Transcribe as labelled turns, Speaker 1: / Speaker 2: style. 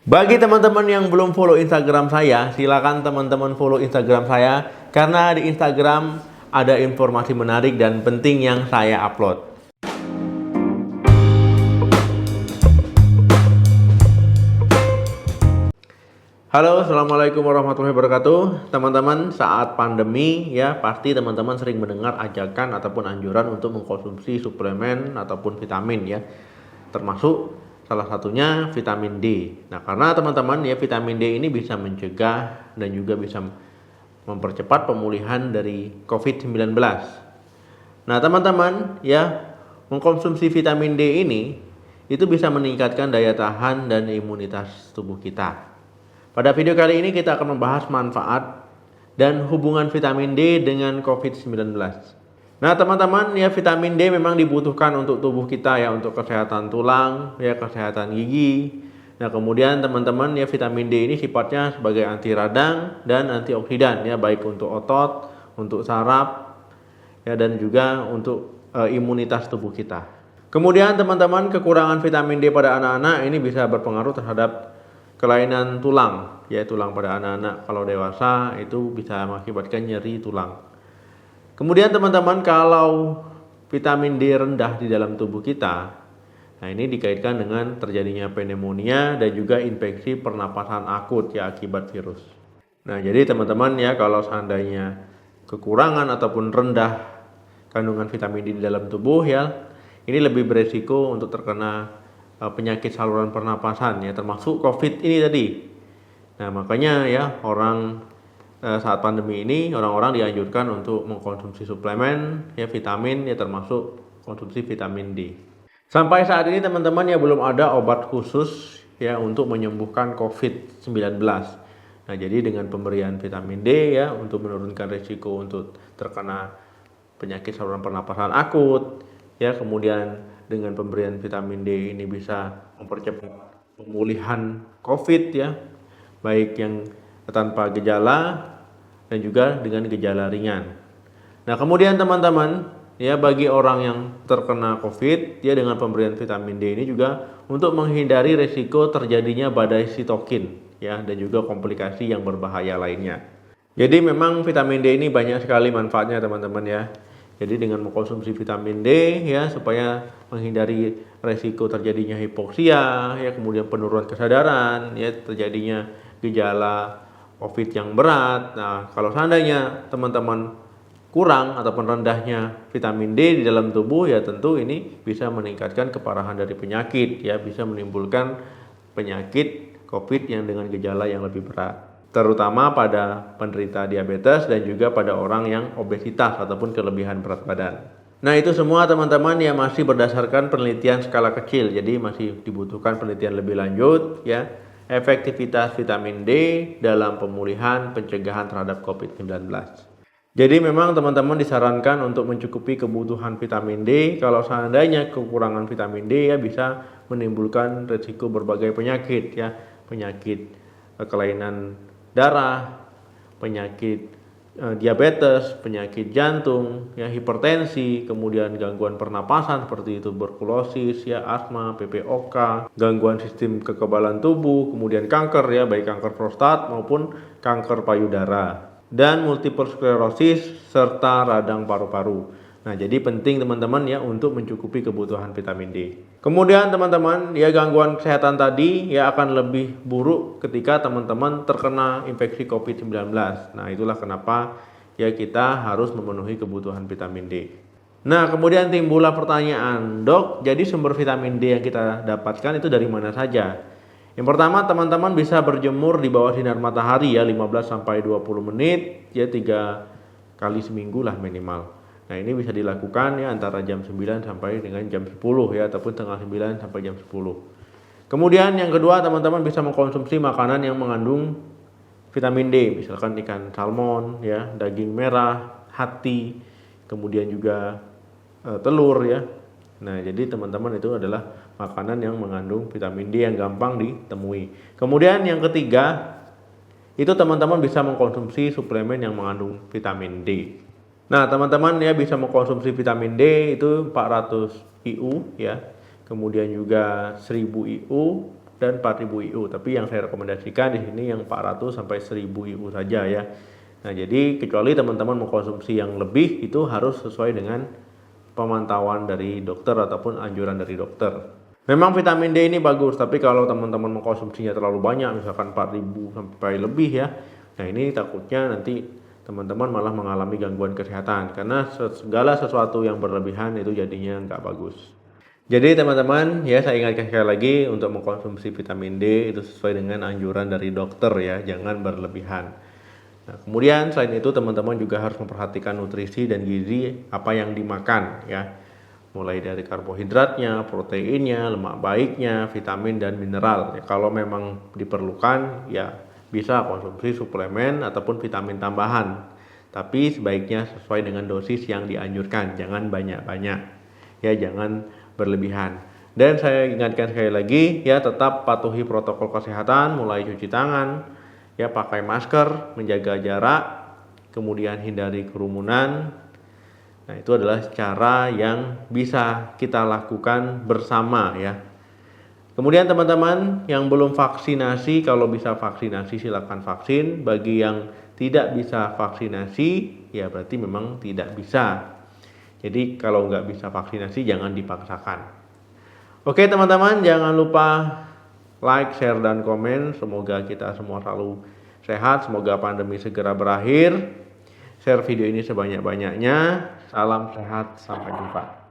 Speaker 1: Bagi teman-teman yang belum follow Instagram saya, silakan teman-teman follow Instagram saya karena di Instagram ada informasi menarik dan penting yang saya upload. Halo, assalamualaikum warahmatullahi wabarakatuh. Teman-teman, saat pandemi ya pasti teman-teman sering mendengar ajakan ataupun anjuran untuk mengkonsumsi suplemen ataupun vitamin ya. Termasuk salah satunya vitamin D. Nah, karena teman-teman ya vitamin D ini bisa mencegah dan juga bisa mempercepat pemulihan dari COVID-19. Nah, teman-teman ya mengkonsumsi vitamin D ini itu bisa meningkatkan daya tahan dan imunitas tubuh kita. Pada video kali ini kita akan membahas manfaat dan hubungan vitamin D dengan COVID-19. Nah teman-teman ya vitamin D memang dibutuhkan untuk tubuh kita ya untuk kesehatan tulang, ya kesehatan gigi. Nah kemudian teman-teman ya vitamin D ini sifatnya sebagai anti radang dan antioksidan ya baik untuk otot, untuk saraf ya dan juga untuk imunitas tubuh kita. Kemudian teman-teman kekurangan vitamin D pada anak-anak ini bisa berpengaruh terhadap kelainan tulang, ya tulang pada anak-anak. Kalau dewasa itu bisa mengakibatkan nyeri tulang. Kemudian teman-teman kalau vitamin D rendah di dalam tubuh kita, nah ini dikaitkan dengan terjadinya pneumonia dan juga infeksi pernapasan akut ya akibat virus. Nah jadi teman-teman ya kalau seandainya kekurangan ataupun rendah kandungan vitamin D di dalam tubuh ya, ini lebih beresiko untuk terkena penyakit saluran pernapasan ya termasuk COVID ini tadi. Nah makanya ya orang saat pandemi ini orang-orang dianjurkan untuk mengkonsumsi suplemen ya vitamin ya termasuk konsumsi vitamin D. Sampai saat ini teman-teman ya belum ada obat khusus ya untuk menyembuhkan COVID-19. Nah jadi dengan pemberian vitamin D ya untuk menurunkan risiko untuk terkena penyakit saluran pernapasan akut ya kemudian dengan pemberian vitamin D ini bisa mempercepat pemulihan COVID ya, baik yang tanpa gejala dan juga dengan gejala ringan. Nah kemudian teman-teman ya bagi orang yang terkena COVID ya dengan pemberian vitamin D ini juga untuk menghindari risiko terjadinya badai sitokin ya dan juga komplikasi yang berbahaya lainnya. Jadi memang vitamin D ini banyak sekali manfaatnya teman-teman ya. Jadi dengan mengkonsumsi vitamin D ya supaya menghindari resiko terjadinya hipoksia ya kemudian penurunan kesadaran ya terjadinya gejala COVID yang berat. Nah, kalau seandainya teman-teman kurang ataupun rendahnya vitamin D di dalam tubuh ya tentu ini bisa meningkatkan keparahan dari penyakit ya bisa menimbulkan penyakit COVID yang dengan gejala yang lebih berat. Terutama pada penderita diabetes dan juga pada orang yang obesitas ataupun kelebihan berat badan. Nah itu semua teman-teman yang masih berdasarkan penelitian skala kecil, jadi masih dibutuhkan penelitian lebih lanjut ya efektivitas vitamin D dalam pemulihan pencegahan terhadap COVID-19. Jadi memang teman-teman disarankan untuk mencukupi kebutuhan vitamin D. Kalau seandainya kekurangan vitamin D ya bisa menimbulkan risiko berbagai penyakit ya penyakit kelainan darah, penyakit diabetes, penyakit jantung, ya hipertensi, kemudian gangguan pernapasan seperti tuberkulosis, ya asma, PPOK, gangguan sistem kekebalan tubuh, kemudian kanker ya baik kanker prostat maupun kanker payudara dan multiple sklerosis serta radang paru-paru. Nah, jadi penting teman-teman ya untuk mencukupi kebutuhan vitamin D. Kemudian teman-teman ya gangguan kesehatan tadi ya akan lebih buruk ketika teman-teman terkena infeksi COVID-19. Nah, itulah kenapa ya kita harus memenuhi kebutuhan vitamin D. Nah, kemudian timbullah pertanyaan, "Dok, jadi sumber vitamin D yang kita dapatkan itu dari mana saja?" Yang pertama, teman-teman bisa berjemur di bawah sinar matahari ya 15 sampai 20 menit ya 3 kali seminggu lah minimal. Nah ini bisa dilakukan ya antara jam 9 sampai dengan jam 10 ya ataupun tengah 9 sampai jam 10. Kemudian yang kedua teman-teman bisa mengkonsumsi makanan yang mengandung vitamin D, misalkan ikan salmon ya, daging merah, hati, kemudian juga telur ya. Nah jadi teman-teman itu adalah makanan yang mengandung vitamin D yang gampang ditemui. Kemudian yang ketiga itu teman-teman bisa mengkonsumsi suplemen yang mengandung vitamin D. Nah teman-teman ya bisa mengkonsumsi vitamin D itu 400 IU ya kemudian juga 1000 IU dan 4000 IU. Tapi yang saya rekomendasikan di sini yang 400 sampai 1000 IU saja ya. Nah, jadi kecuali teman-teman mengkonsumsi yang lebih, itu harus sesuai dengan pemantauan dari dokter ataupun anjuran dari dokter. Memang vitamin D ini bagus, tapi kalau teman-teman mengkonsumsinya terlalu banyak, misalkan 4000 sampai lebih ya, nah ini takutnya nanti teman-teman malah mengalami gangguan kesehatan, karena segala sesuatu yang berlebihan itu jadinya nggak bagus. Jadi teman-teman ya, saya ingatkan sekali lagi untuk mengkonsumsi vitamin D itu sesuai dengan anjuran dari dokter ya, jangan berlebihan. Nah, kemudian selain itu teman-teman juga harus memperhatikan nutrisi dan gizi apa yang dimakan ya. Mulai dari karbohidratnya, proteinnya, lemak baiknya, vitamin dan mineral. Ya, kalau memang diperlukan ya bisa konsumsi suplemen ataupun vitamin tambahan. Tapi sebaiknya sesuai dengan dosis yang dianjurkan, jangan banyak-banyak. Ya, jangan berlebihan. Dan saya ingatkan sekali lagi ya, tetap patuhi protokol kesehatan, mulai cuci tangan, ya pakai masker, menjaga jarak, kemudian hindari kerumunan. Nah, itu adalah cara yang bisa kita lakukan bersama ya. Kemudian teman-teman yang belum vaksinasi, kalau bisa vaksinasi silakan vaksin. Bagi yang tidak bisa vaksinasi, ya berarti memang tidak bisa. Jadi kalau nggak bisa vaksinasi jangan dipaksakan. Oke teman-teman, jangan lupa like, share, dan komen. Semoga kita semua selalu sehat, semoga pandemi segera berakhir. Share video ini sebanyak-banyaknya. Salam sehat, sampai jumpa.